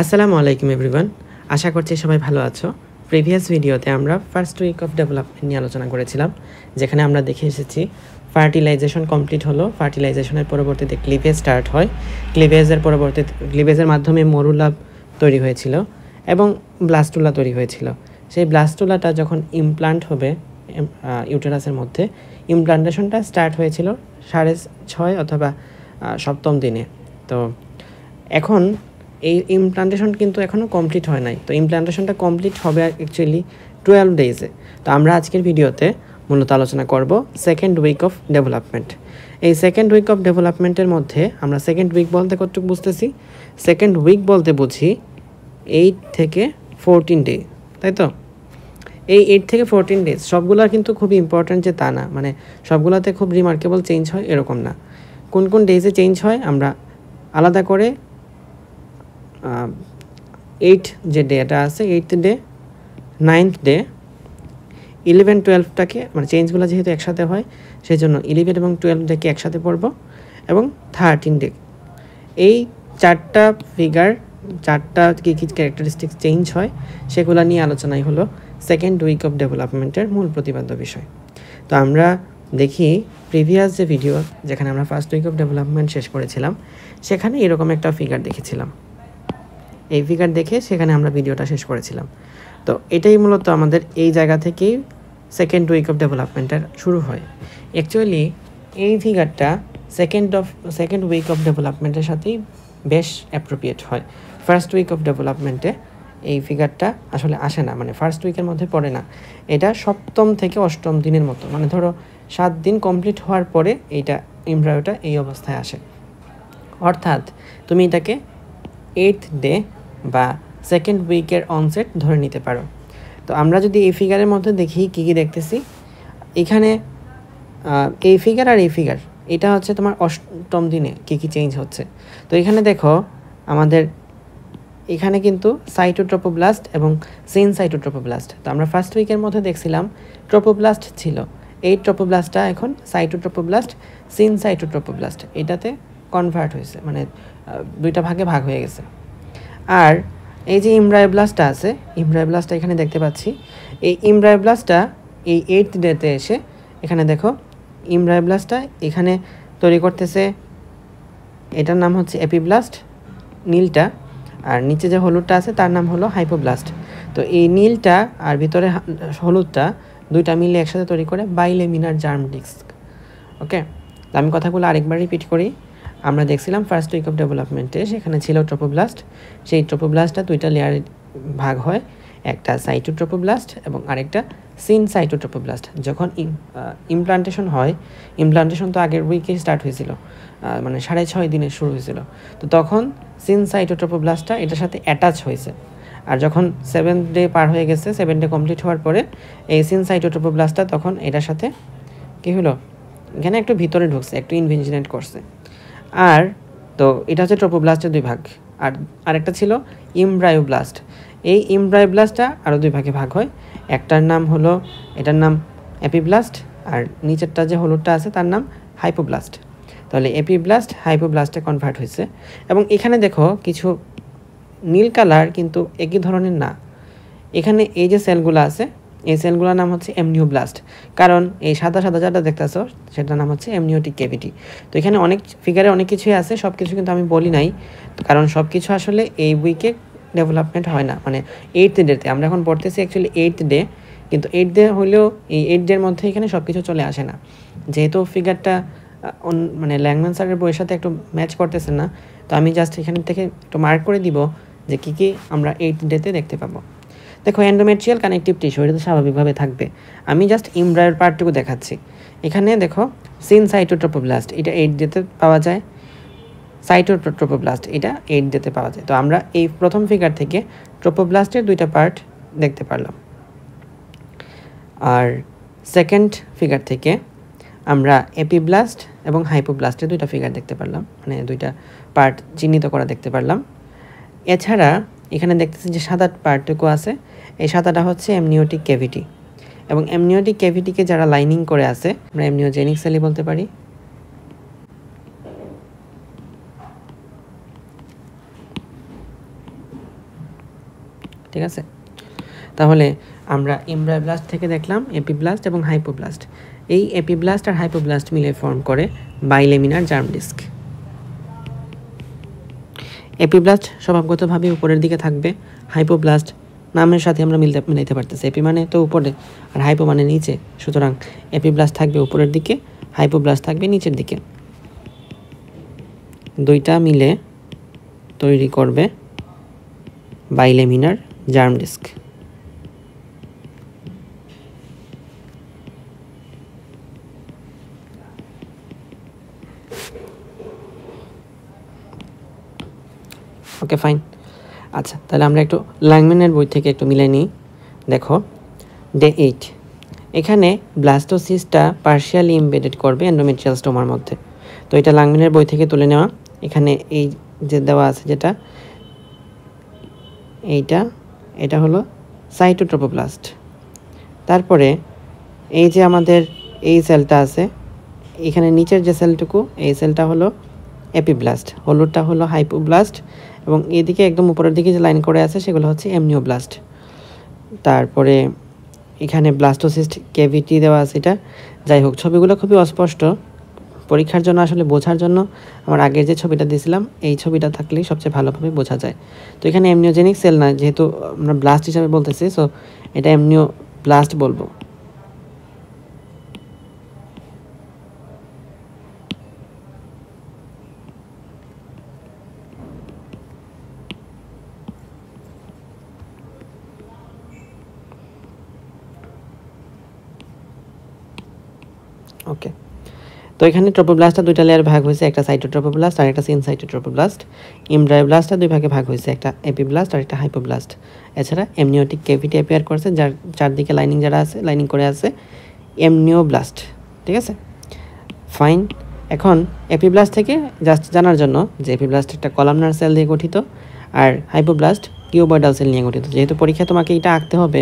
আসসালামু আলাইকুম এভরিওয়ান। আশা করছি সবাই ভালো আছো। প্রিভিয়াস ভিডিওতে আমরা ফার্স্ট উইক অফ ডেভেলপমেন্ট নিয়ে আলোচনা করেছিলাম, যেখানে আমরা দেখে এসেছি ফার্টিলাইজেশন কমপ্লিট হলো, ফার্টিলাইজেশনের পরবর্তীতে ক্লিভেজ স্টার্ট হয়, ক্লিভেজের মাধ্যমে মরুলা তৈরি হয়েছিল এবং ব্লাস্টুলা তৈরি হয়েছিল। সেই ব্লাস্টুলাটা যখন ইমপ্লান্ট হবে ইউটেরাসের মধ্যে, ইমপ্লান্টেশনটা স্টার্ট হয়েছিল 6.5 অথবা 7ম দিনে। তো এখন এই ইমপ্লান্টেশন কিন্তু এখনও কমপ্লিট হয় নাই। তো ইমপ্লান্টেশনটা কমপ্লিট হবে অ্যাকচুয়ালি 12 ডেজে। তো আমরা আজকের ভিডিওতে মূলত আলোচনা করব সেকেন্ড উইক অফ ডেভেলপমেন্ট। এই সেকেন্ড উইক অফ ডেভেলপমেন্টের মধ্যে আমরা সেকেন্ড উইক বলতে কতটুকু বুঝতেছি? সেকেন্ড উইক বলতে বুঝি 8 থেকে 14 ডে, তাই তো? এই 8 থেকে 14 ডেজ সবগুলো কিন্তু খুব ইম্পর্ট্যান্ট যে তা না, মানে সবগুলোতে খুব রিমার্কেবল চেঞ্জ হয় এরকম না। কোন কোন ডেজে চেঞ্জ হয় আমরা আলাদা করে 8 যে ডেটা আছে, 8th ডে, 9th ডে, 11, 12টাকে মানে চেঞ্জগুলো যেহেতু একসাথে হয় সেই জন্য 11 এবং 12 ডেকে একসাথে পড়ব এবং 13 ডে। এই চারটা ফিগার, চারটা কী কী ক্যারেক্টারিস্টিক্স চেঞ্জ হয় সেগুলো নিয়ে আলোচনাই হলো সেকেন্ড উইক অফ ডেভেলপমেন্টের মূল প্রতিপাদ্য বিষয়। তো আমরা দেখি প্রিভিয়াস যে ভিডিও যেখানে আমরা ফার্স্ট উইক অফ ডেভেলপমেন্ট শেষ করেছিলাম, সেখানে এরকম একটা ফিগার দেখেছিলাম। এই ফিগার দেখে সেখানে আমরা ভিডিওটা শেষ করেছিলাম। তো এটাই মূলত আমাদের এই জায়গা থেকেই সেকেন্ড উইক অফ ডেভেলপমেন্টের শুরু হয়। অ্যাকচুয়ালি এই ফিগারটা সেকেন্ড উইক অফ ডেভেলপমেন্টের সাথেই বেশ অ্যাপ্রোপ্রিয়েট হয়। ফার্স্ট উইক অফ ডেভেলপমেন্টে এই ফিগারটা আসলে আসে না, মানে ফার্স্ট উইকের মধ্যে পড়ে না। এটা 7ম থেকে 8ম দিনের মতো, মানে ধরো 7 দিন কমপ্লিট হওয়ার পরে এইটা এমব্রায়োটা এই অবস্থায় আসে। অর্থাৎ তুমি এটাকে 8th ডে বা সেকেন্ড উইকের অনসেট ধরে নিতে পারো। তো আমরা যদি এই ফিগারের মধ্যে দেখি কী কী দেখতেছি, এখানে এই ফিগার আর এই ফিগার, এটা হচ্ছে তোমার 8ম দিনে কী কী চেঞ্জ হচ্ছে। তো এখানে দেখো আমাদের এখানে কিন্তু সাইটোট্রোপোব্লাস্ট এবং সিন সাইটোট্রোপোব্লাস্ট। তো আমরা ফার্স্ট উইকের মধ্যে দেখছিলাম ট্রোপোব্লাস্ট ছিল, এই ট্রোপোব্লাস্টটা এখন সাইটোট্রোপোব্লাস্ট, সিন সাইটোট্রোপোব্লাস্ট এটাতে কনভার্ট হয়েছে, মানে দুইটা ভাগে ভাগ হয়ে গেছে। আর এই যে ইমব্রায়োব্লাস্টটা আছে, ইমব্রায়োব্লাস্টটা এখানে দেখতে পাচ্ছি, এই ইমব্রায়োব্লাস্টটা এই 8th ডেতে এসে এখানে দেখো ইমব্রায়োব্লাস্টটা এখানে তৈরি করতেছে। এটার নাম হচ্ছে এপিব্লাস্ট নীলটা, আর নিচে যে হলুদটা আছে তার নাম হলো হাইপোব্লাস্ট। তো এই নীলটা আর ভিতরে হলুদটা দুইটা মিলে একসাথে তৈরি করে বাইলেমিনার জার্ম ডিস্ক। ওকে, তো আমি কথাগুলো আরেকবার রিপিট করি। আমরা দেখছিলাম ফার্স্ট উইক অফ ডেভেলপমেন্টে সেখানে ছিল ট্রোপোব্লাস্ট। সেই ট্রোপোব্লাস্টটা দুইটা লেয়ারে ভাগ হয়, একটা সাইটোট্রোপোব্লাস্ট এবং আরেকটা সিন সাইটোট্রোপোব্লাস্ট। যখন ইমপ্লান্টেশন হয়, ইমপ্লান্টেশন তো আগের উইকে স্টার্ট হয়েছিল, মানে 6.5 দিনে শুরু হয়েছিল। তো তখন সিন সাইটোট্রোপোব্লাস্টটা এটার সাথে অ্যাটাচ হয়েছে। আর যখন 7th ডে পার হয়ে গেছে, 7 ডে কমপ্লিট হওয়ার পরে এই সিন সাইটোট্রোপোব্লাস্টটা তখন এটার সাথে কী হলো, এখানে একটু ভিতরে ঢুকছে, একটু ইনভেঞ্জিনেট করছে। আর তো এটা হচ্ছে ট্রোপোব্লাস্টের দুই ভাগ। আর আরেকটা ছিল ইমব্রায়োব্লাস্ট। এই ইমব্রায়োব্লাস্টটা আরও দুই ভাগে ভাগ হয়, একটার নাম হলো, এটার নাম এপিব্লাস্ট, আর নিচেরটা যে হলুদটা আছে তার নাম হাইপোব্লাস্ট। তাহলে এপিব্লাস্ট হাইপোব্লাস্টে কনভার্ট হয়েছে। এবং এখানে দেখো কিছু নীল কালার কিন্তু একই ধরনের না। এখানে এই যে সেলগুলো আছে, এই সেলগুলোর নাম হচ্ছে এমনিওব্লাস্ট, কারণ এই সাদা সাদা যেটা দেখতেছো সেটার নাম হচ্ছে এমনিওটিক ক্যাভিটি। তো এখানে অনেক ফিগারে অনেক কিছুই আছে, সব কিছু কিন্তু আমি বলি নাই, কারণ সব কিছু আসলে এই উইকে ডেভেলপমেন্ট হয় না। মানে 8th ডেতে আমরা এখন পড়তেছি অ্যাকচুয়ালি 8th ডে, কিন্তু 8th ডে হলেও এই 8 ডের মধ্যে এখানে সব কিছু চলে আসে না, যেহেতু ফিগারটা মানে ল্যাংম্যান স্যারের বইয়ের সাথে একটু ম্যাচ করতেছে না। তো আমি জাস্ট এখান থেকে একটু মার্ক করে দিব যে কী কী আমরা 8th ডেতে দেখতে পাবো। দেখো এন্ডোমেট্রিয়াল কানেকটিভ টিস্যু, এটা তো স্বাভাবিকভাবে থাকবে। আমি জাস্ট এমব্রায়োর পার্টটুকু দেখাচ্ছি। এখানে দেখো সিন সাইটোট্রোপোব্লাস্ট, এটা 8th ডেতে পাওয়া যায়। সাইটোট্রোপোব্লাস্ট এটা 8th ডেতে পাওয়া যায়। তো আমরা এই প্রথম ফিগার থেকে ট্রোপোব্লাস্টের দুইটা পার্ট দেখতে পারলাম। আর সেকেন্ড ফিগার থেকে আমরা এপিব্লাস্ট এবং হাইপোব্লাস্টের দুইটা ফিগার দেখতে পারলাম, মানে দুইটা পার্ট চিহ্নিত করা দেখতে পারলাম। এছাড়া এখানে দেখতেছি যে সাদা পার্টটুকু আছে, এই সাদাটা হচ্ছে এমনিওটিক ক্যাভিটি, এবং এমনিওটিক ক্যাভিটিকে যারা লাইনিং করে আছে আমরা এমনিওজেনিক সেলই বলতে পারি। ঠিক আছে? তাহলে আমরা এমব্রায়োব্লাস্ট থেকে দেখলাম এপিব্লাস্ট এবং হাইপোব্লাস্ট। এই এপিব্লাস্ট আর হাইপোব্লাস্ট মিলে ফর্ম করে বাইলেমিনার জার্ম ডিস্ক। এপিব্লাস্ট স্বভাবগতভাবে উপরের দিকে থাকবে, হাইপোব্লাস্ট নামের সাথে আমরা মিলাইতে পারতেছি। এপি মানে তো উপরে আর হাইপো মানে নিচে, সুতরাং এপিব্লাস্ট থাকবে উপরের দিকে, হাইপোব্লাস্ট থাকবে নিচের দিকে। দুইটা মিলে তৈরি করবে bilaminar germ disc. Okay fine. আচ্ছা, তাহলে আমরা একটু ল্যাংম্যানের বই থেকে একটু মিলাই নিই। দেখো ডে 8 এখানে ব্লাস্টোসিস্টটা পার্শিয়ালি ইমবেডেড করবে এন্ডোমেট্রিয়াল স্টোমার মধ্যে। তো এটা ল্যাংম্যানের বই থেকে তুলে নেওয়া। এখানে এই যে দেওয়া আছে যেটা, এটা হলো সাইটোট্রোপোপ্লাস্ট। তারপরে এই যে আমাদের এই সেলটা আছে, এখানে নিচের যে সেলটুকু, এই সেলটা হলো এপিব্লাস্ট, হলুদটা হলো হাইপোব্লাস্ট, এবং এদিকে একদম উপরের দিকে যে লাইন করে আছে সেগুলো হচ্ছে এমনিওব্লাস্ট। তারপরে এখানে ব্লাস্টোসিস্ট ক্যাভিটি দেওয়া আছে এটা। যাই হোক, ছবিগুলো খুবই অস্পষ্ট, পরীক্ষার জন্য আসলে বোঝার জন্য আমার আগের যে ছবিটা দিয়েছিলাম এই ছবিটা থাকলেই সবচেয়ে ভালোভাবে বোঝা যায়। তো এখানে এমনিওজেনিক সেল না, যেহেতু আমরা ব্লাস্ট হিসাবে বলতেছি, সো এটা এমনিওব্লাস্ট বলবো। ওকে, তো এখানে ট্রোপোব্লাস্টটা দুইটা লেয়ার ভাগ হয়েছে, একটা সাইটোট্রোপোব্লাস্ট আর একটা সিনসাইটোট্রোপোব্লাস্ট। এমব্রায়োব্লাস্টটা দুই ভাগে ভাগ হয়েছে, একটা এপিব্লাস্ট আর একটা হাইপোব্লাস্ট। এছাড়া এমনিওটিক ক্যাভিটি অ্যাপিয়ার করছে, যার চারদিকে লাইনিং যারা আছে, লাইনিং করে আছে এমনিওব্লাস্ট। ঠিক আছে, ফাইন। এখন এপিব্লাস্ট থেকে জাস্ট জানার জন্য যে এপিব্লাস্ট একটা কলামনার সেল দিয়ে গঠিত আর হাইপোব্লাস্ট কিউবয়েডাল সেল নিয়ে গঠিত। যেহেতু পরীক্ষায় তোমাকে এটা আঁকতে হবে,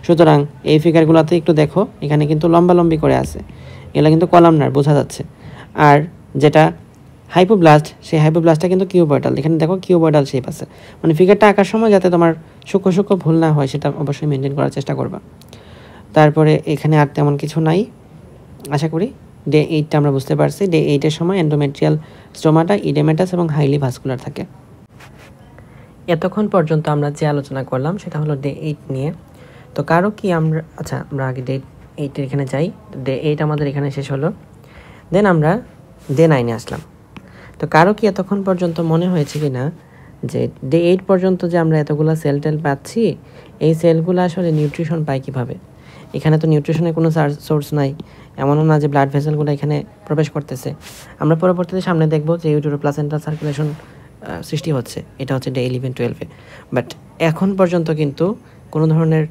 সুতরাং এই ফিগারগুলোতে একটু দেখো, এখানে কিন্তু লম্বালম্বি করে আছে, এগুলো কিন্তু কলামনার বোঝা যাচ্ছে। আর যেটা হাইপোব্লাস্ট, সেই হাইপোব্লাস্টটা কিন্তু কিউবয়েডাল, এখানে দেখো কিউবয়েডাল শেপ আছে। মানে ফিগারটা আঁকার সময় যাতে তোমার সূক্ষ্ম ভুল না হয় সেটা অবশ্যই মেনটেন করার চেষ্টা করবা। তারপরে এখানে আর তেমন কিছু নাই, আশা করি ডে 8টা আমরা বুঝতে পারছি। ডে 8-এর সময় এন্ডোমেট্রিয়াল স্টোমাটা ইডেমেটাস এবং হাইলি ভাস্কুলার থাকে। এতক্ষণ পর্যন্ত আমরা যে আলোচনা করলাম সেটা হলো ডে 8 নিয়ে। তো কারো কি আমরা আগে ডে 8-এর এখানে যাই। ডে 8 আমাদের এখানে শেষ হলো, দেন আমরা ডে 9-এ আসলাম। তো কারো কি এতক্ষণ পর্যন্ত মনে হয়েছে কি না যে ডে 8 পর্যন্ত যে আমরা এতগুলো সেল টেল পাচ্ছি, এই সেলগুলো আসলে নিউট্রিশন পায় কীভাবে? এখানে তো নিউট্রিশনের কোনো সোর্স নাই, এমনও না যে ব্লাড ভেসেলগুলো এখানে প্রবেশ করতেছে। আমরা পরবর্তীতে সামনে দেখব যে ইউটেরোপ্লাসেন্টাল সার্কুলেশন সৃষ্টি হচ্ছে, এটা হচ্ছে ডে 11-12-এ। বাট এখন পর্যন্ত কিন্তু কোনো ধরনের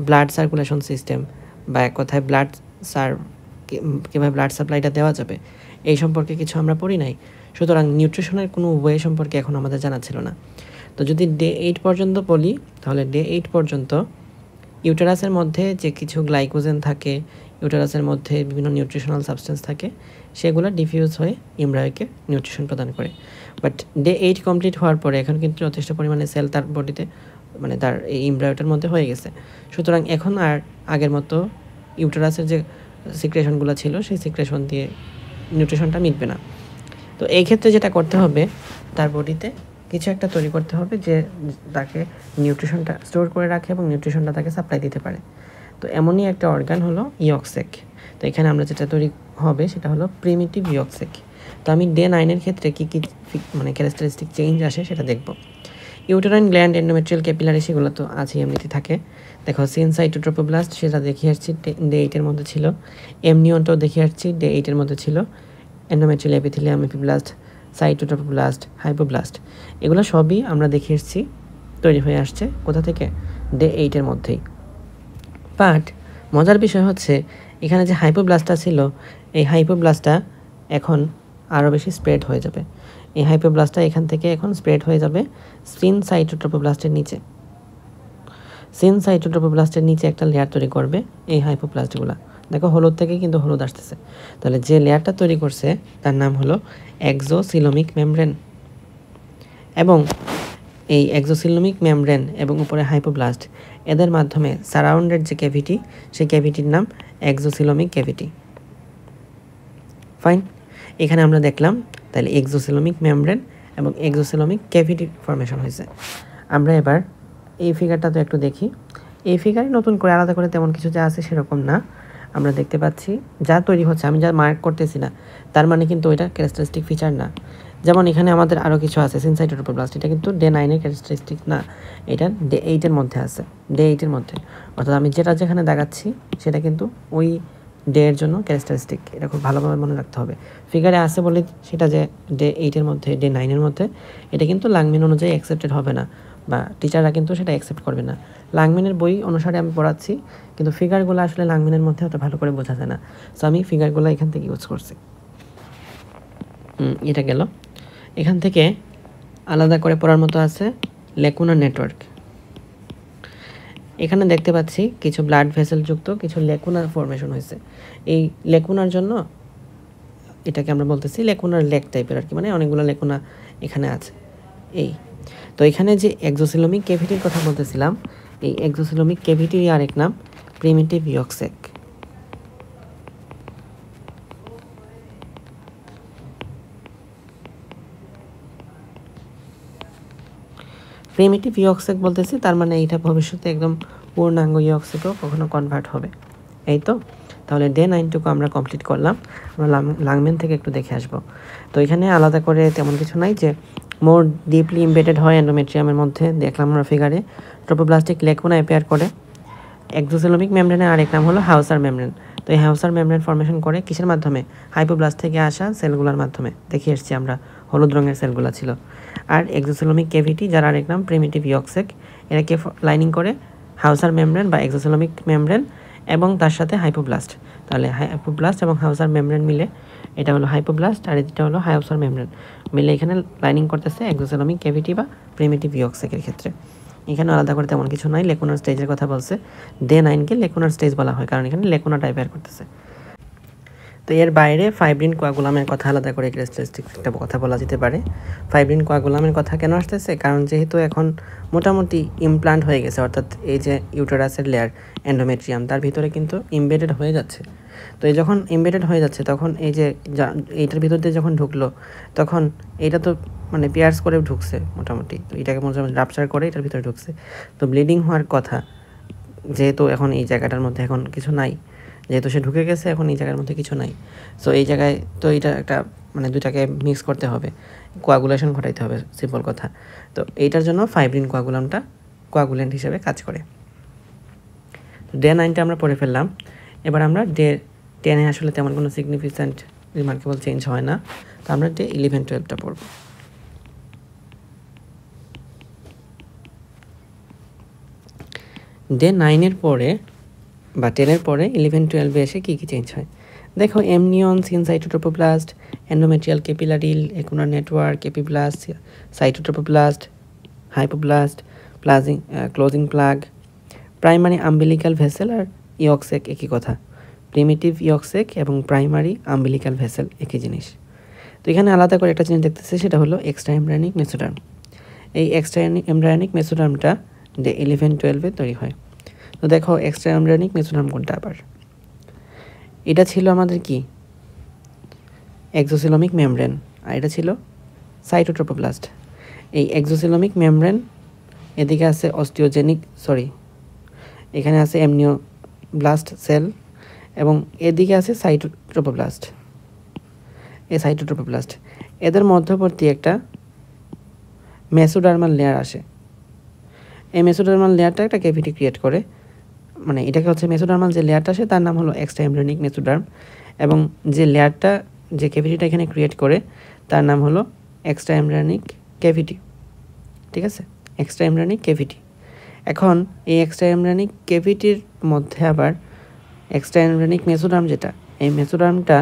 ব্লাড সার্কুলেশন সিস্টেম বা এক কথায় কীভাবে ব্লাড সাপ্লাইটা দেওয়া যাবে এই সম্পর্কে কিছু আমরা পড়ি নাই। সুতরাং নিউট্রিশনের কোনো ওয়ে সম্পর্কে এখন আমাদের জানা ছিল না। তো যদি ডে 8 পর্যন্ত বলি, তাহলে ডে 8 পর্যন্ত ইউটেরাসের মধ্যে যে কিছু গ্লাইকোজেন থাকে, ইউটেরাসের মধ্যে বিভিন্ন নিউট্রিশনাল সাবস্টেন্স থাকে, সেগুলো ডিফিউজ হয়ে এমব্রায়োকে নিউট্রিশন প্রদান করে। বাট ডে 8 কমপ্লিট হওয়ার পরে এখন কিন্তু যথেষ্ট পরিমাণে সেল তার বডিতে, মানে তার এই এমব্রায়োটার মধ্যে হয়ে গেছে। সুতরাং এখন আর আগের মতো ইউটেরাসের যে সিক্রেশনগুলো ছিল সেই সিক্রেশন দিয়ে নিউট্রিশনটা মিটবে না। তো এই ক্ষেত্রে যেটা করতে হবে, তার বডিতে কিছু একটা তৈরি করতে হবে যে তাকে নিউট্রিশনটা স্টোর করে রাখে এবং নিউট্রিশনটা তাকে সাপ্লাই দিতে পারে। তো এমনই একটা অর্গান হলো ইয়কসেক। তো এখানে আমরা যেটা তৈরি হবে সেটা হলো প্রিমিটিভ ইয়কসেক। তো আমি ডে 9-এর ক্ষেত্রে কী মানে ক্যারেক্টারিস্টিক চেঞ্জ আসে সেটা দেখব। ইউটেরাইন গ্ল্যান্ড, এন্ডোমেট্রিয়াল ক্যাপিলারি, সেগুলো তো আছেই, এমনিতে থাকে। দেখো সিনসাইটোট্রোপোব্লাস্ট, সেটা দেখিয়ে আসছি ডে 8-এর মধ্যে ছিল। এমনিওনটাও দেখিয়ে আসছি, ডে 8-এর মধ্যে ছিল। এন্ডোমেট্রিয়াল এপিথেলিয়াম, এপিব্লাস্ট, সাইটোট্রোপোব্লাস্ট, হাইপোব্লাস্ট, এগুলো সবই আমরা দেখে এসেছি তৈরি হয়ে আসছে কোথা থেকে? ডে 8-এর মধ্যেই। বাট মজার বিষয় হচ্ছে এখানে যে হাইপোব্লাস্টটা ছিল, এই হাইপোব্লাস্টটা এখন আরও বেশি স্প্রেড হয়ে যাবে। এই হাইপোব্লাস্টটা এখান থেকে এখন স্প্রেড হয়ে যাবে সিনসাইটোট্রোপোব্লাস্টের নিচে। সিনসাইটোট্রোপোব্লাস্টের নিচে একটা লেয়ার তৈরি করবে এই হাইপোব্লাস্টগুলো। দেখো হলুদ থেকে কিন্তু হলুদ আসতেছে, তাহলে যে লেয়ারটা তৈরি করছে তার নাম হলো এক্সোসিলোমিক মেমব্রেন। এবং এই এক্সোসিলোমিক মেমব্রেন এবং উপরে হাইপোব্লাস্ট এদের মাধ্যমে সারাউন্ডেড যে ক্যাভিটি সেই ক্যাভিটির নাম এক্সোসিলোমিক ক্যাভিটি। ফাইন, এখানে আমরা দেখলাম তাহলে এক্সোসিলোমিক মেমব্রেন এবং এক্সোসিলোমিক ক্যাভিটি ফর্মেশন হয়েছে। আমরা এবার এই ফিগারটা তো একটু দেখি। এই ফিগারে নতুন করে আলাদা করে তেমন কিছু যা আছে সেরকম না, আমরা দেখতে পাচ্ছি যা তৈরি হচ্ছে, আমি যা মার্ক করতেছি না তার মানে কিন্তু ওইটা ক্যারেক্টারিস্টিক ফিচার না। যেমন এখানে আমাদের আরও কিছু আছে সিনসাইটোটোপ্লাস্ট, এটা কিন্তু ডে 9-এর ক্যারেক্টারিস্টিক না, এটা ডে 8-এর মধ্যে আছে, ডে 8-এর মধ্যে। অর্থাৎ আমি যেটা যেখানে দেখাচ্ছি সেটা কিন্তু ওই ডে এর জন্য ক্যারেক্টারিস্টিক, এটা খুব ভালোভাবে মনে রাখতে হবে। ফিগারে আছে বলে সেটা যে ডে 8-এর মধ্যে, ডে 9-এর মধ্যে, এটা কিন্তু লাংমিন অনুযায়ী অ্যাকসেপ্টেড হবে না, বা টিচাররা কিন্তু সেটা অ্যাকসেপ্ট করবে না। লাংমিনের বই অনুসারে আমি পড়াচ্ছি, কিন্তু ফিগারগুলো আসলে লাংমিনের মধ্যে অত ভালো করে বোঝা যায় না, সো আমি ফিগারগুলো এখান থেকে ইউজ করছি। এটা গেল। এখান থেকে আলাদা করে পড়ার মতো আছে লেকুনার নেটওয়ার্ক। এখানে দেখতে পাচ্ছি কিছু ব্লাড ভেসেল যুক্ত কিছু লেকুনার ফর্মেশন হয়েছে। এই লেকুনার জন্য এটাকে আমরা বলতেছি লেকুনার লেক টাইপের আর কি, মানে অনেকগুলো লেকুনা এখানে আছে। এই তো এখানে যে এক্সোসিলোমিক ক্যাভিটির কথা বলতেছিলাম, এই এক্সোসিলোমিক ক্যাভিটির আরেক নাম প্রিমিটিভ ইয়কস্যাক। প্রিমিটিভ ইয়কস্যাক বলতেছি তার মানে এটা ভবিষ্যতে একদম পূর্ণাঙ্গ ইয়কস্যাকেও কখনো কনভার্ট হবে। এই তো, তাহলে ডে 9টুকু আমরা কমপ্লিট করলাম। আমরা লাংমেন থেকে একটু দেখে আসবো। তো এখানে আলাদা করে তেমন কিছু নাই, যে মোর ডিপলি ইমবেডেড হয় এন্ডোমেট্রিয়ামের মধ্যে, দেখলাম আমরা ফিগারে ট্রোপোপ্লাস্টিক লেকুনা অ্যাপিয়ার করে। এক্সোসিলোমিক মেমব্রেনের আরেক নাম হলো হাউসার মেমব্রেন। তো এই হাউসার মেমব্রেন ফর্মেশন করে কিসের মাধ্যমে? হাইপোব্লাস্ট থেকে আসা সেলগুলোর মাধ্যমে। দেখে এসছি আমরা, হলুদ রঙের সেলগুলো ছিল। আর এক্সোসিলোমিক ক্যাভিটি, যার আরেক নাম প্রিমিটিভ ইয়কস্যাক, এটাকে লাইনিং করে হাউসার মেমব্রেন বা এক্সোসিলোমিক মেমব্রেন এবং তার সাথে হাইপোব্লাস্ট। তাহলে হাইপোব্লাস্ট এবং হাউসার মেমব্রেন মিলে এটা হলো হাইপোব্লাস্ট, আর এটা হলো হাউসার মেমব্রেন মিলে এখানে লাইনিং করতেছে এক্সোসিলোমিক ক্যাভিটি বা প্রিমিটিভ ইয়কস্যাকের ক্ষেত্রে। এখানে আলাদা করে তেমন কিছু নাই। লেকুনার স্টেজের কথা বলছে, ডে 9কে লেকুনার স্টেজ বলা হয়, কারণ এখানে লেকুনা টাইপের করতেছে। তো এর বাইরে ফাইব্রিন কোয়াগুলামের কথা আলাদা করে ক্যারেক্টারিস্টিক একটা কথা বলা যেতে পারে। ফাইব্রিন কোয়াগুলামের কথা কেন আসতেছে? কারণ যেহেতু এখন মোটামুটি ইমপ্লান্ট হয়ে গেছে, অর্থাৎ এই যে ইউটেরাসের লেয়ার এন্ডোমেট্রিয়াম, তার ভিতরে কিন্তু ইমবেডেড হয়ে যাচ্ছে। তো এই যখন ইমবেডেড হয়ে যাচ্ছে তখন এই যে এইটার ভিতর দিয়ে যখন ঢুকলো, তখন এইটা তো মানে পিয়ার্স করে ঢুকছে মোটামুটি, তো এটাকে মোটামুটি রাপচার করে এটার ভিতরে ঢুকছে। তো ব্লিডিং হওয়ার কথা, যেহেতু এখন এই জায়গাটার মধ্যে এখন কিছু নাই, যেহেতু সে ঢুকে গেছে, এখন এই জায়গার মধ্যে কিছু নাই। সো এই জায়গায় তো এটা একটা মানে দুইটাকে মিক্স করতে হবে, কোয়াগুলেশন ঘটাইতে হবে, সিম্পল কথা। তো এইটার জন্য ফাইব্রিন কোয়াগুলামটা কোয়াগুলেন্ট হিসেবে কাজ করে। তো ডে 9টা আমরা পড়ে ফেললাম। এবার আমরা ডে 10-এ আসলে তেমন কোনো সিগনিফিকেন্ট রিমার্কেবল চেঞ্জ হয় না, তো আমরা ডে 11-12টা পড়ব। ডে 9-এর পরে বা 10-এর পরে 11-12-এ এসে কী কী চেঞ্জ হয় দেখো। Amnion, syncytiotrophoblast, endometrial capillary, lacunar network, epiblast, cytotrophoblast, hypoblast, closing plug, primary umbilical vessel আর ইয়কস্যাক একই কথা। প্রিমিটিভ ইয়কস্যাক এবং প্রাইমারি আম্বিলিক্যাল ভেসেল একই জিনিস। তো এখানে আলাদা করে একটা জিনিস দেখতেছে, সেটা হলো এক্সট্রা এমব্রায়োনিক মেসোডার্ম। এই এক্সট্রা এমব্রায়োনিক মেসোডার্মটা ডে 11-12-এ তৈরি হয়। তো দেখো এক্সট্রা এমব্রায়োনিক মেসোডার্ম কোনটা? আবার এটা ছিল আমাদের কি এক্সোসিলোমিক মেমব্রেন, আর এটা ছিল সাইটোট্রোপোপ্লাস্ট। এই এক্সোসিলোমিক মেমব্রেন, এদিকে আছে এখানে আছে এমনিওব্লাস্ট সেল, এবং এদিকে আছে সাইটোট্রোপোপ্লাস্ট। এই সাইটোট্রোপোপ্লাস্ট এদের মধ্যবর্তী একটা মেসোডার্মাল লেয়ার আসে। এই মেসোডার্মাল লেয়ারটা একটা ক্যাভিটি ক্রিয়েট করে, মানে এটাকে হচ্ছে মেসোডার্মাল যে লেয়ারটা আসে তার নাম হলো এক্সট্রা এমব্রায়োনিক মেসোডার্ম, এবং যে লেয়ারটা যে ক্যাভিটিটা এখানে ক্রিয়েট করে তার নাম হলো এক্সট্রা এমব্রায়োনিক ক্যাভিটি। ঠিক আছে, এক্সট্রা এমব্রায়োনিক ক্যাভিটি। এখন এই এক্সট্রা এমব্রায়োনিক ক্যাভিটির মধ্যে আবার এক্সট্রা এমব্রায়োনিক মেসোডার্ম, যেটা এই মেসোডার্মটা,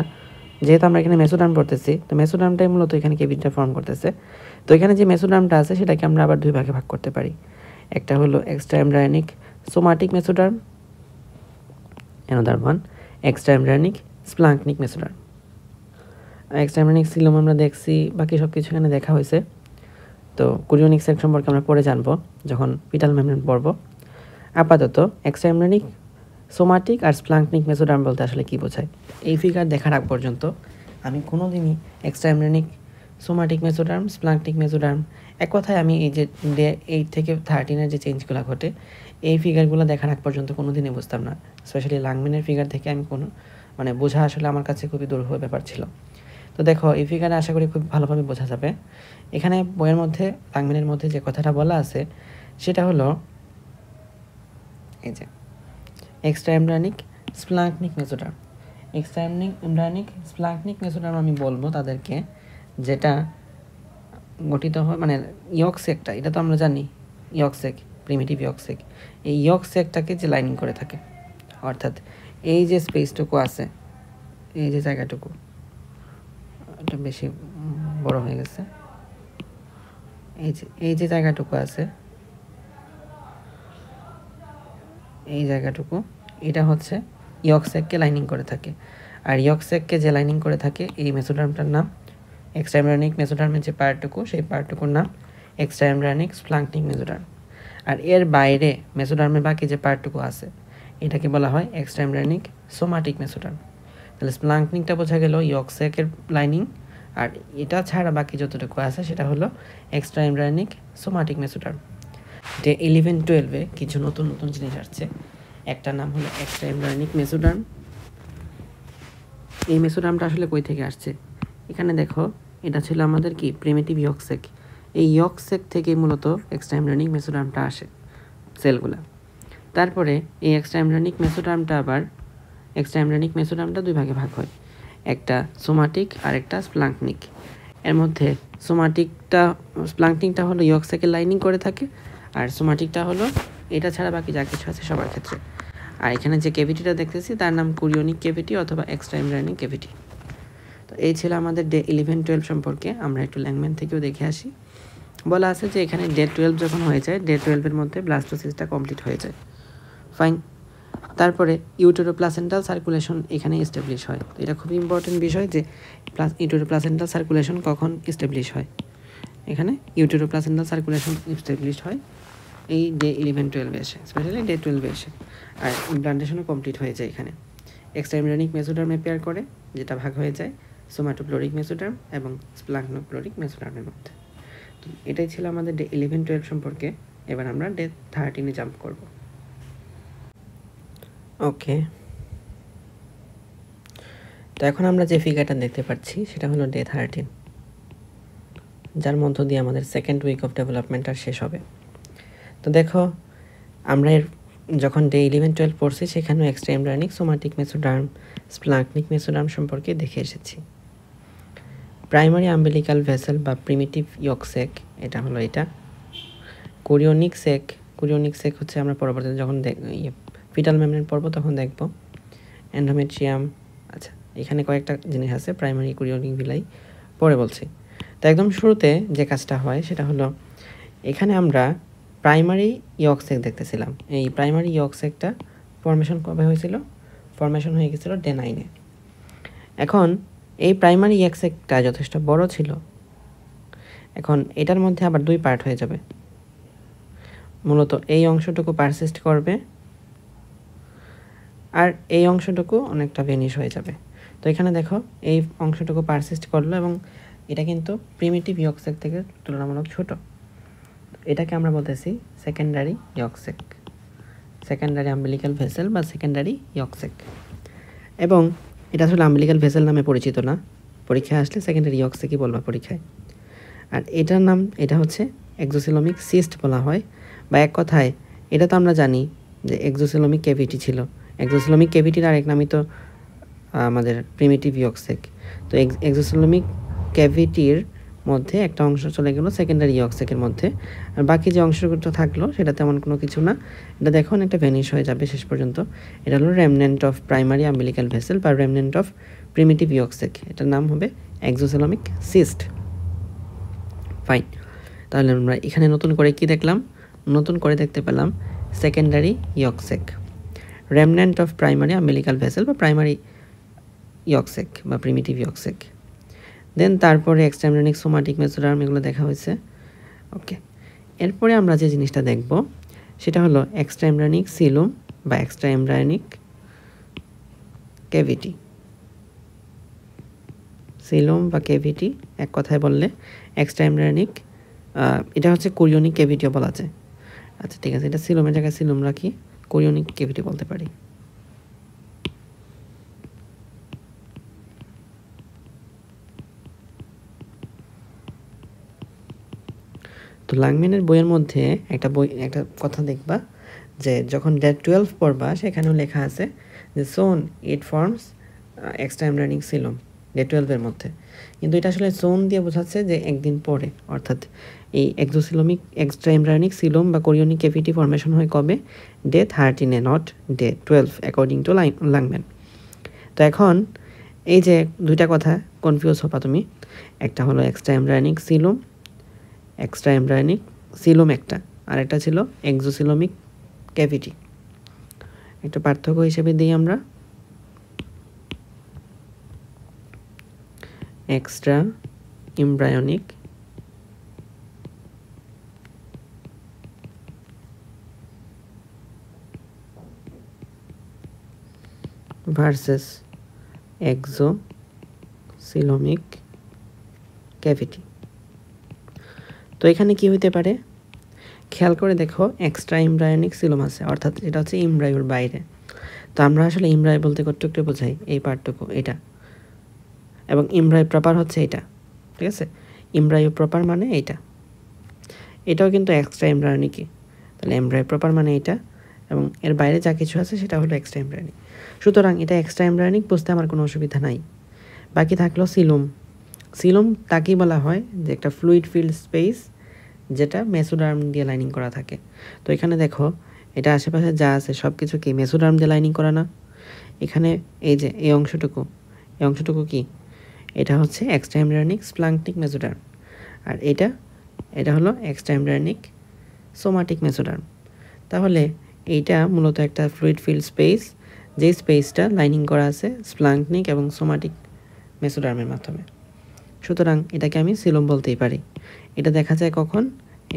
যেহেতু আমরা এখানে মেসোডার্ম পড়তেছি, তো মেসোডার্মটাই মূলত এখানে ক্যাভিটিটা ফর্ম করতেছে। তো এখানে যে মেসোডার্মটা আছে সেটাকে আমরা আবার দুই ভাগে ভাগ করতে পারি। একটা হলো extra embryonic somatic mesoderm, another one extra embryonic splanchnic mesoderm. Extra embryonic coelom আমরা দেখছি, বাকি সব কিছু এখানে দেখা হয়েছে। তো কুরিওনিক সেক সম্পর্কে আমরা পরে জানবো যখন পিটাল মেমব্রেন পড়ব। আপাতত এক্সট্রা এমব্রিয়নিক সোমাটিক আর স্প্লাঙ্কনিক মেসোডার্ম বলতে আসলে কী বোঝায়, এই ফিগার দেখার আগ পর্যন্ত আমি কোনো দিনই extra embryonic somatic mesoderm, splanchnic mesoderm, এক কথায় আমি এই যে ডে 8 থেকে 13 যে চেঞ্জগুলো ঘটে এই ফিগারগুলো দেখার আগ পর্যন্ত কোনো দিনই বুঝতাম না। স্পেশালি লাংম্যানের ফিগার থেকে আমি কোনো বোঝা আসলে আমার কাছে খুবই দুরূহ ব্যাপার ছিল। তো দেখো এই ফিগারে আশা করি খুব ভালোভাবে বোঝা যাবে। এখানে বইয়ের মধ্যে লাংম্যানের মধ্যে যে কথাটা বলা আছে সেটা হলো এই যে extra embryonic splanchnic mesoderm. Extra embryonic splanchnic mesoderm আমি বলবো তাদেরকে যেটা গঠিত হয় ইয়ক সেকটা, এটা তো আমরা জানি ইয়ক সেক, প্রিমিটিভ ইয়ক সেক। এই ইয়ক সেকটাকে যে লাইনিং করে থাকে, অর্থাৎ এই যে স্পেসটুকু আছে, এই যে জায়গাটুকু, এটা বেশি বড় হয়ে গেছে, এই যে জায়গাটুকু আছে, এই জায়গাটুকু, এটা হচ্ছে ইয়ক সেককে লাইনিং করে থাকে। আর ইয়ক সেককে যে লাইনিং করে থাকে এই মেসোডার্মটার নাম এক্সট্রা এমব্রিয়নিক মেসোডার্মের যে পার্টটুকু, সেই পার্টটুকুর নাম এক্সট্রা এমব্রিয়নিক স্প্লাঙ্কনিক মেসোডার্ম। আর এর বাইরে মেসোডার্মের বাকি যে পার্টটুকু আছে এটাকে বলা হয় এক্সট্রা এমব্রিয়নিক সোমাটিক মেসোডার্ম। তাহলে স্প্লাঙ্কনিকটা বোঝা গেল ইয়ক সেকের লাইনিং, আর এটা ছাড়া বাকি যতটুকু আছে সেটা হলো extra embryonic somatic mesoderm. Day 11-12 কিছু নতুন নতুন জিনিস আসছে। একটা নাম হলো এক্সট্রা এমব্রিয়নিক মেসোডার্ম। এই মেসোডার্মটা আসলে কই থেকে আসছে, এখানে দেখো এটা ছিল আমাদের কি প্রিমিটিভ ইয়ক সেক। এই ইয়ক সেক থেকে মূলত এক্সট্রা এমব্রিয়নিক মেসোডার্মটা আসে সেলগুলা। তারপরে এই এক্সট্রা এমব্রিয়নিক মেসোডার্মটা আবার এক্সট্রা এমব্রিয়নিক মেসোডার্মটা দুই ভাগে ভাগ হয়, একটা সোমাটিক আর একটা স্প্লাঙ্কনিক। এর মধ্যে স্প্লাঙ্কনিকটা হলো ইয়ক সেকের লাইনিং করে থাকে, আর সোমাটিকটা হলো এটা ছাড়া বাকি যা কিছু আছে সবার ক্ষেত্রে। আর এখানে যে ক্যাভিটিটা দেখতেছি তার নাম কুরিওনিক ক্যাভিটি অথবা এক্সট্রা এমব্রিয়নিক ক্যাভিটি। তো এই ছিল আমাদের ডে 11-12 সম্পর্কে। আমরা একটু ল্যাংম্যান থেকেও দেখে আসি। বলা আছে যে এখানে ডে 12 যখন হয়ে যায়, ডে 12-এর মধ্যে ব্লাস্টোসিসটা কমপ্লিট হয়ে যায়। ফাইন। তারপরে ইউটেরোপ্লাসেন্টাল সার্কুলেশন এখানে এস্টাবলিশ হয়। তো এটা খুবই ইম্পর্টেন্ট বিষয় যে ইউটেরোপ্লাসেন্টাল সার্কুলেশন কখন এস্টাবলিশ হয়। এখানে ইউটেরোপ্লাসেন্টাল সার্কুলেশন এস্টাবলিশ হয় এই ডে 11-12 এসে, স্পেশালি ডে 12 এসে। আর ইমপ্লান্টেশনও কমপ্লিট হয়ে যায় এখানে। এক্সট্রা এমব্রিয়নিক মেসোডার্মে পেয়ার করে, যেটা ভাগ হয়ে যায় সোমাটোপ্লোরিক মেসোডার্ম এবং স্প্লাঙ্কনোপ্লোরিক মেসোডার্মের মধ্যে। তো এটাই ছিল আমাদের ডে 11-12 সম্পর্কে। এবার আমরা ডে 13-এ জাম্প করব। ওকে, তো এখন আমরা যে ফিগারটা দেখতে পাচ্ছি সেটা হলো ডে 13, যার মধ্য দিয়ে আমাদের সেকেন্ড উইক অফ ডেভেলপমেন্টটা শেষ হবে। তো দেখো আমরা যখন ডে 11-12 পড়ছি সেখানেও extra embryonic somatic mesoderm, splanchnic mesoderm সম্পর্কে দেখে এসেছি। প্রাইমারি আম্বিলিকাল ভেসেল বা প্রিমিটিভ ইয়ক সেক, এটা হলো এটা। কুরিওনিক সেক হচ্ছে আমরা পরবর্তীতে যখন ফিটাল মেমব্রেন পড়ব তখন দেখব। এন্ডোমেট্রিয়াম, আচ্ছা এখানে কয়েকটা জিনিস আছে, প্রাইমারি কুরিওনিক ভিলাই পরে বলছি। তো একদম শুরুতে যে কাজটা হয় সেটা হলো এখানে আমরা প্রাইমারি ইয়ক সেক দেখতেছিলাম। এই প্রাইমারি ইয়ক সেকটা ফর্মেশন কবে হয়েছিল? ফর্মেশন হয়ে গেছিলো ডে 9-এ। এখন এই প্রাইমারি ইয়ক সেকটা যথেষ্ট বড় ছিল। এখন এটার মধ্যে আবার দুই পার্ট হয়ে যাবে। মূলত এই অংশটুকু পারসিস্ট করবে আর এই অংশটুকু অনেকটা ভেনিশ হয়ে যাবে। তো এখানে দেখো এই অংশটুকু পারসিস্ট করলো এবং এটা কিন্তু প্রিমিটিভ ইয়ক সেক থেকে তুলনামূলক ছোট। এটাকে আমরা বলতেছি সেকেন্ডারি ইয়ক সেক, সেকেন্ডারি আম্বিলিক্যাল ভেসেল বা সেকেন্ডারি ইয়ক সেক। এবং এটা আসলে আম্বিলিক্যাল ভেসেল নামে পরিচিত না, পরীক্ষায় আসলে সেকেন্ডারি ইয়ক সেকই বলবা পরীক্ষায়। আর এটার নাম, এটা হচ্ছে এক্সোসিলোমিক সিস্ট বলা হয়, বা এক কথায় এটা তো আমরা জানি যে এক্সোসিলোমিক ক্যাভিটি ছিল। এক্সোসিলোমিক ক্যাভিটির আরেক নামই তো আমাদের প্রিমিটিভ ইয়ক সেক। তো এক্সোসিলোমিক ক্যাভিটির মধ্যে একটা অংশ চলে গেল সেকেন্ডারি ইয়ক সেকের মধ্যে, আর বাকি যে অংশগুলো থাকলো সেটা তেমন কোনো কিছু না। এটা দেখো অনেকটা ভ্যানিশ হয়ে যাবে শেষ পর্যন্ত। এটা হলো remnant of primary umbilical vessel বা রেমনেন্ট অফ প্রিমিটিভ ইয়ক সেক। এটার নাম হবে এক্সোসিলোমিক সিস্ট। ফাইন, তাহলে আমরা এখানে নতুন করে কি দেখলাম? নতুন করে দেখতে পেলাম secondary yolk sac, remnant of primary umbilical vessel বা প্রাইমারি ইয়ক সেক বা প্রিমিটিভ ইয়ক সেক। দেন তারপরে এক্সট্রা এমব্রিয়নিক সোমাটিক মেসোডার্ম, এগুলো দেখা হয়েছে। ওকে, এরপরে আমরা যে জিনিসটা দেখব সেটা হলো এক্সট্রা এমব্রায়োনিক সিলুম বা এক্সট্রা এমব্রায়োনিক ক্যাভিটি। সিলুম বা ক্যাভিটি এক কথায় বললে এক্সট্রা এমব্রায়োনিক, এটা হচ্ছে কোরিওনিক ক্যাভিটিও বলা যায়। আচ্ছা ঠিক আছে, এটা সিলুমের জায়গায় সিলুম রাখি, কোরিওনিক ক্যাভিটি বলতে পারি। তো লাংম্যানের বইয়ের মধ্যে একটা কথা দেখবা যে যখন ডে 12 পড়বা সেখানেও লেখা আছে যে সোন ইট ফর্মস এক্সট্রা এমব্রায়োনিক সিলুম ডে 12-এর মধ্যে, কিন্তু এটা আসলে সোন দিয়ে বোঝাচ্ছে যে একদিন পরে, অর্থাৎ এই এক্সোসিলোমিক এক্সট্রা এমব্রায়োনিক সিলুম বা কোরিওনিক ক্যাভিটি ফর্মেশন হয় কবে? ডে 13-এ, not day 12 according to Langman. তো এখন এই যে দুইটা কথা কনফিউজ হবা তুমি, একটা হলো এক্সট্রা এমব্রায়োনিক সিলুম, এক্সট্রা এমব্রায়োনিক সিলুম একটা, আর একটা ছিল এক্সোসিলোমিক ক্যাভিটি। একটা পার্থক্য হিসেবে দিই আমরা, extra embryonic versus exocoelomic cavity. তো এখানে কি হইতে পারে খেয়াল করে দেখো, এক্সট্রা এমব্রায়োনিক সিলুম আছে, অর্থাৎ এটা হচ্ছে এমব্রায়োর বাইরে। তো আমরা আসলে এমব্রায়ো বলতে কতটুকু বোঝাই, এই পার্টটুকু এটা, এবং এমব্রায়ো প্রপার হচ্ছে এটা, ঠিক আছে? এমব্রায়ো প্রপার মানে এইটা, এটাও কিন্তু এক্সট্রা এমব্রায়োনিকই। তাহলে এমব্রায়ো প্রপার মানে এটা, এবং এর বাইরে যা কিছু আছে সেটা হলো এক্সট্রা এমব্রায়োনিক। সুতরাং এটা এক্সট্রা এমব্রায়োনিক বুঝতে আমার কোনো অসুবিধা নাই। বাকি থাকলো সিলুম। সিলুম তাকেই বলা হয় যে একটা ফ্লুইড ফিল্ড স্পেস যেটা মেসোডার্ম দিয়ে লাইনিং করা থাকে। তো এখানে দেখো, এটা আশেপাশে যা আছে সব কিছু কি মেসোডার্ম দিয়ে লাইনিং করা না? এখানে এই যে এই অংশটুকু কি? এটা হচ্ছে এক্সট্রা এমব্রায়োনিক স্প্লাঙ্কটিক মেসোডার্ম, আর এটা হলো এক্সট্রা এমব্রায়োনিক সোমাটিক মেসোডার্ম। তাহলে এইটা মূলত একটা ফ্লুইড ফিল্ড স্পেস, যেই স্পেসটা লাইনিং করা আছে স্প্লাঙ্কনিক এবং সোমাটিক মেসোডার্মের মাধ্যমে। সুতরাং এটাকে আমি সিলুম বলতেই পারি। এটা দেখা যায় কখন?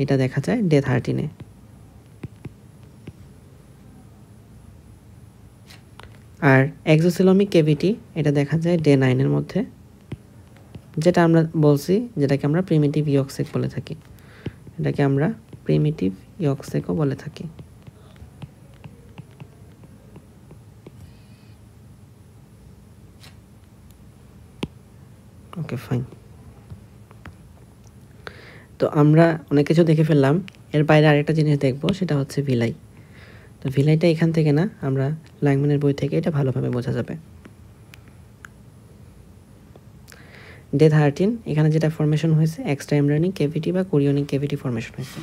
এটা দেখা যায় ডে 13-এ। আর এক্সোসিলোমিক ক্যাভিটি এটা দেখা যায় ডে 9-এর মধ্যে, যেটা আমরা বলছি, যেটাকে আমরা প্রিমিটিভ ইয়কসেক বলে থাকি। এটাকে আমরা প্রিমিটিভ ইয়কসেকও বলে থাকি। Okay fine. তো আমরা অনেক কিছু দেখে ফেললাম, এর বাইরে আরেকটা জিনিস দেখব, সেটা হচ্ছে ভিলাই। তো ভিলাইটা এখান থেকে না, আমরা লাংম্যানের বই থেকে এটা ভালোভাবে বোঝা যাবে। ডে 13 এখানে যেটা ফর্মেশন হয়েছে এক্সট্রা এমব্রায়োনিক ক্যাভিটি বা কোরিওনিক ক্যাভিটি ফর্মেশন হয়েছে।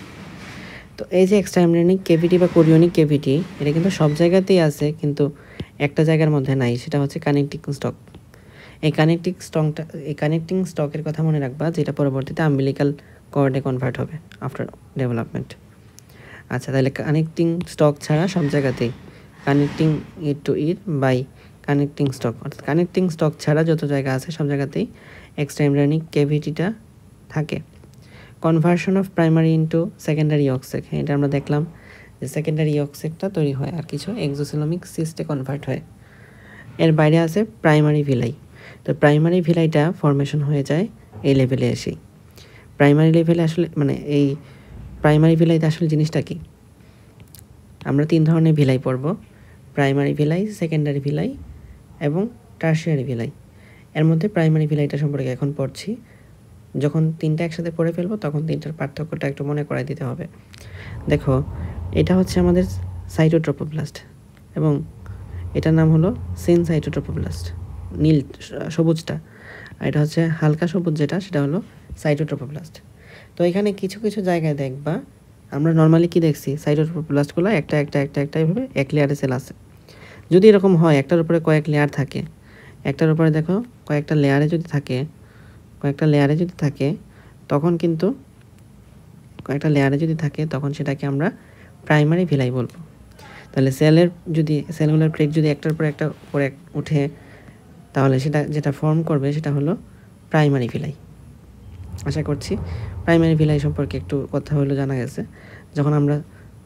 তো এই যে এক্সট্রা এমব্রায়োনিক ক্যাভিটি বা কোরিওনিক ক্যাভিটি, এটা কিন্তু সব জায়গাতেই আছে, কিন্তু একটা জায়গার মধ্যে নাই, সেটা হচ্ছে কানেক্টিং স্টক। এই কানেক্টিং স্টকের কথা মনে রাখবা, যেটা পরবর্তীতে আম্বিলিকাল কর্ডে কনভার্ট হবে আফটার ডেভেলপমেন্ট। আচ্ছা, তাহলে কানেক্টিং স্টক ছাড়া সব জায়গাতেই connecting it to it by connecting stalk, অর্থাৎ কানেক্টিং স্টক ছাড়া যত জায়গা আছে সব জায়গাতেই এক্সট্রা এমব্রায়োনিক ক্যাভিটিটা থাকে। Conversion of primary into secondary yolk sac, হ্যাঁ এটা আমরা দেখলাম যে সেকেন্ডারি ইয়কসেকটা তৈরি হয় আর কিছু এক্সোসিলোমিক সিস্টে কনভার্ট হয়। এর বাইরে আছে প্রাইমারি ভিলাই। তো প্রাইমারি ভিলাইটা ফর্মেশন হয়ে যায় এই লেভেলে এসেই। প্রাইমারি লেভেলে আসলে মানে এই প্রাইমারি ভিলাইতে আসলে জিনিসটা কি? আমরা 3 ধরনের ভিলাই পড়ব, প্রাইমারি ভিলাই, সেকেন্ডারি ভিলাই এবং টারশিয়ারি ভিলাই। এর মধ্যে প্রাইমারি ভিলাইটা সম্পর্কে এখন পড়ছি। যখন 3টা একসাথে পড়ে ফেলবো তখন 3টার পার্থক্যটা একটু মনে করাই দিতে হবে। দেখো, এটা হচ্ছে আমাদের সাইটোট্রোপোপ্লাস্ট এবং এটার নাম হলো সিনসাইটোট্রোপোপ্লাস্ট, নীল সবুজটা, আর এটা হচ্ছে হালকা সবুজ যেটা, সেটা হলো সাইটোট্রোপোপ্লাস্ট। তো এখানে কিছু কিছু জায়গায় দেখবা, আমরা নর্মালি কি দেখছি, সাইটোট্রোপোপ্লাস্টগুলো একটা এভাবে এক লেয়ারে সেল আছে। যদি এরকম হয় একটার উপরে কয়েক লেয়ার থাকে, একটার উপরে দেখো কয়েকটা লেয়ারে যদি থাকে তখন কিন্তু তখন সেটাকে আমরা প্রাইমারি ভিলাই বলবো। তাহলে সেলগুলোর প্লেট যদি একটার পর একটা উপরে উঠে, তাহলে সেটা যেটা ফর্ম করবে সেটা হলো প্রাইমারি ভিলাই। আশা করছি প্রাইমারি ভিলাই সম্পর্কে একটু কথা হলো জানা গেছে। যখন আমরা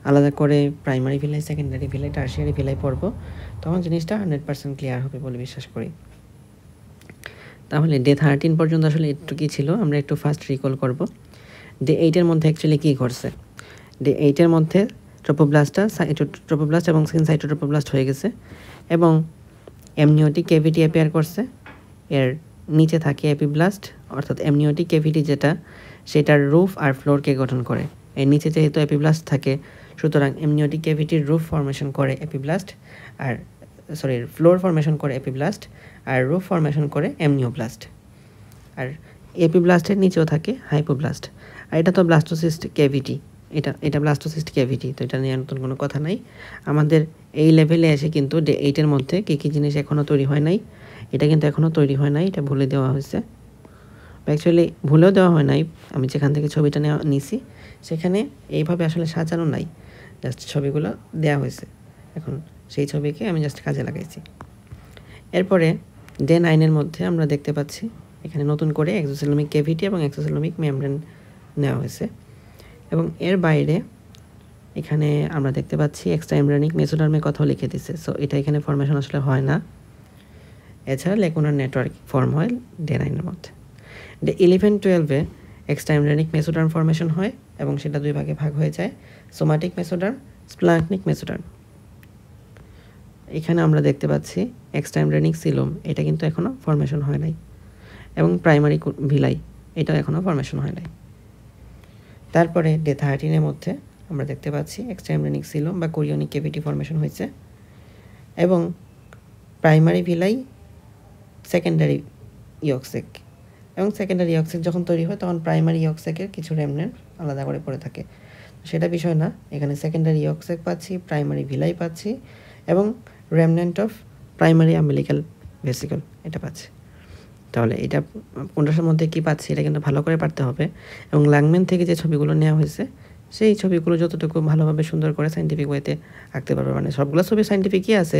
আলাদা করে primary villi, secondary villi, tertiary villi পড়বো, তখন জিনিসটা 100% ক্লিয়ার হবে বলে বিশ্বাস করি। তাহলে ডে 13 পর্যন্ত আসলে একটু কী ছিল আমরা একটু ফার্স্ট রিকল করব। ডে 8-এর মধ্যে অ্যাকচুয়ালি কী ঘটছে। ডে 8-এর মধ্যে ট্রোপোব্লাস্ট এবং সাইটোট্রোপোব্লাস্ট হয়ে গেছে এবং অ্যামনিওটিক ক্যাভিটি অ্যাপিয়ার করছে। এর নিচে থাকে এপিব্লাস্ট, অর্থাৎ অ্যামনিওটিক ক্যাভিটি যেটা, সেটার রুফ আর ফ্লোরকে গঠন করে। এর নিচে যেহেতু এপিব্লাস্ট থাকে, সুতরাং অ্যামনিওটিক ক্যাভিটির রুফ ফর্মেশন করে এপিব্লাস্ট, আর ফ্লোর ফর্মেশন করে এপিব্লাস্ট, আর রুফ ফর্মেশন করে অ্যামনিওব্লাস্ট। আর এপিব্লাস্টের নিচেও থাকে হাইপোব্লাস্ট। আর এটা তো ব্লাস্টোসিস্ট ক্যাভিটি, এটা ব্লাস্টোসিস্ট ক্যাভিটি, তো এটা নিয়ে নতুন কোনো কথা নাই। আমাদের এই লেভেলে এসে কিন্তু ডে 8-এর মধ্যে কী জিনিস এখনও তৈরি হয় নাই, এটা কিন্তু এখনও তৈরি হয় নাই, এটা ভুলে দেওয়া হয়েছে। অ্যাকচুয়ালি ভুলেও দেওয়া হয় নাই, আমি যেখান থেকে ছবিটা নিছি সেখানে এইভাবে আসলে সাজানো নাই, জাস্ট ছবিগুলো দেওয়া হয়েছে। এখন সেই ছবিকে আমি জাস্ট কাজে লাগাইছি। এরপরে ডে 9-এর মধ্যে আমরা দেখতে পাচ্ছি এখানে নতুন করে এক্সোসেলোমিক ক্যাভিটি এবং এক্সোসেলোমিক মেমব্রেন নেওয়া হয়েছে। এবং এর বাইরে এখানে আমরা দেখতে পাচ্ছি এক্সট্রা এমব্রায়োনিক মেসোডার্মের কথাও লিখে দিচ্ছে। সো এটা এখানে ফর্মেশন আসলে হয় না। এছাড়া লেকুনার নেটওয়ার্ক ফর্ম হয় ডে 9-এর মধ্যে। ডে 11-12-এ এক্সট্রা এমব্রায়োনিক মেসোডার্ম ফর্মেশন হয় এবং সেটা দুই ভাগে ভাগ হয়ে যায়, সোমাটিক মেসোডার্ম, স্প্লাঙ্কনিক মেসোডার্ম। এখানে আমরা দেখতে পাচ্ছি এক্সট্রা এমব্রায়োনিক সিলোম, এটা কিন্তু এখনও ফর্মেশন হয় নাই, এবং প্রাইমারি ভিলাই, এটাও এখনও ফর্মেশন হয় নাই। তারপরে ডে 13-এর মধ্যে আমরা দেখতে পাচ্ছি এক্সট্রা এমব্রায়োনিক সিলোম বা কোরিওনিক ক্যাভিটি ফর্মেশন হয়েছে, এবং প্রাইমারি ভিলাই, সেকেন্ডারি ইয়কসেক। এবং সেকেন্ডারি ইয়কসেক যখন তৈরি হয় তখন প্রাইমারি ইয়কসেকের কিছু রেমনেন্ট আলাদা করে পড়ে থাকে, সেটা বিষয় না। এখানে সেকেন্ডারি ইয়কসেক পাচ্ছি, প্রাইমারি ভিলাই পাচ্ছি, এবং remnant of primary umbilical vesicle এটা পাচ্ছি। তাহলে এটা কোনটার মধ্যে কী পাচ্ছি এটা কিন্তু ভালো করে পারতে হবে। এবং লাংম্যান থেকে যে ছবিগুলো নেওয়া হয়েছে সেই ছবিগুলো যতটুকু ভালোভাবে সুন্দর করে সাইন্টিফিক ওয়েতে আঁকতে পারবে। মানে সবগুলো ছবি সাইন্টিফিকই আছে,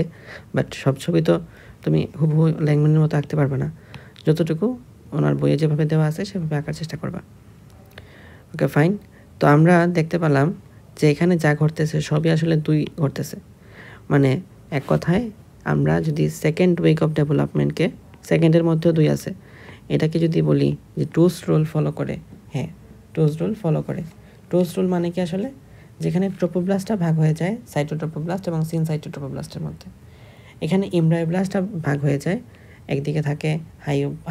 বাট সব ছবি তো তুমি হুবহু ল্যাংম্যানের মতো আঁকতে পারবে না। যতটুকু ওনার বইয়ে যেভাবে দেওয়া আছে সেভাবে আঁকার চেষ্টা করবা। ওকে, ফাইন। তো আমরা দেখতে পেলাম যে এখানে যা ঘটতেছে সবই আসলে 2 ঘটতেছে। মানে এক কথায় আমরা যদি সেকেন্ড উইক অফ ডেভেলপমেন্টকে, সেকেন্ডের মধ্যেও 2 আছে, এটাকে যদি বলি যে টুস রুল ফলো করে, হ্যাঁ টুস রুল ফলো করে। টুস রুল মানে কি আসলে, যেখানে ট্রোপোব্লাস্টটা ভাগ হয়ে যায় সাইটোট্রোপোব্লাস্ট এবং সিনসাইটোট্রোপোব্লাস্টের মধ্যে। এখানে এমব্রায়োব্লাস্টটা ভাগ হয়ে যায়, একদিকে থাকে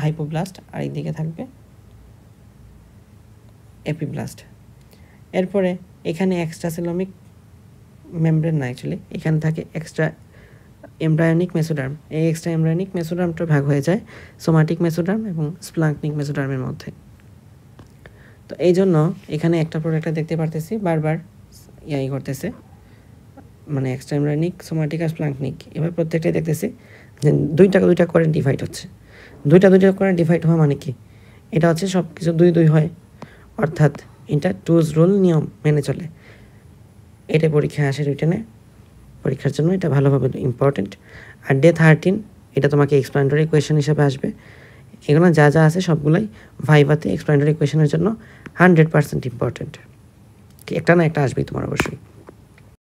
হাইপোব্লাস্ট আর একদিকে থাকবে এপিব্লাস্ট। এরপরে এখানে এক্সট্রাসেলোমিক মেমব্রেন না, অ্যাকচুয়ালি এখানে থাকে এক্সট্রা এমব্রায়োনিক মেসোডার্ম। এই এক্সট্রা এমব্রায়োনিক মেসোডার্মটা ভাগ হয়ে যায় সোমাটিক মেসোডার্ম এবং স্প্লাঙ্কনিক মেসোডার্মের মধ্যে। তো এই জন্য এখানে একটা প্রোডাক্টটা দেখতে পারতেছি বারবার ইয়াই করতেছে, মানে এক্সট্রা এমব্রায়োনিক, সোমাটিক আর স্প্লাঙ্কনিক, এবার প্রত্যেকটাই দেখতেছি যে 2টা করে ডিভাইড হচ্ছে। 2টা করে ডিভাইড হওয়া মানে কি, এটা হচ্ছে সব কিছু 2 হয়, অর্থাৎ এটা টুস রুল নিয়ম মেনে চলে। এটা পরীক্ষায় আসে রিটেনে, পরীক্ষার জন্য এটা ভালোভাবে ইম্পর্টেন্ট। আর ডে 13 এটা তোমাকে এক্সপ্লেনেটরি কোয়েশ্চেন হিসেবে আসবে। এগুলো যা আছে সবগুলোই ভাইভাতে এক্সপ্লেনেটরি কোয়েশ্চেনের জন্য 100% ইম্পর্টেন্ট। একটা না একটা আসবেই তোমার অবশ্যই।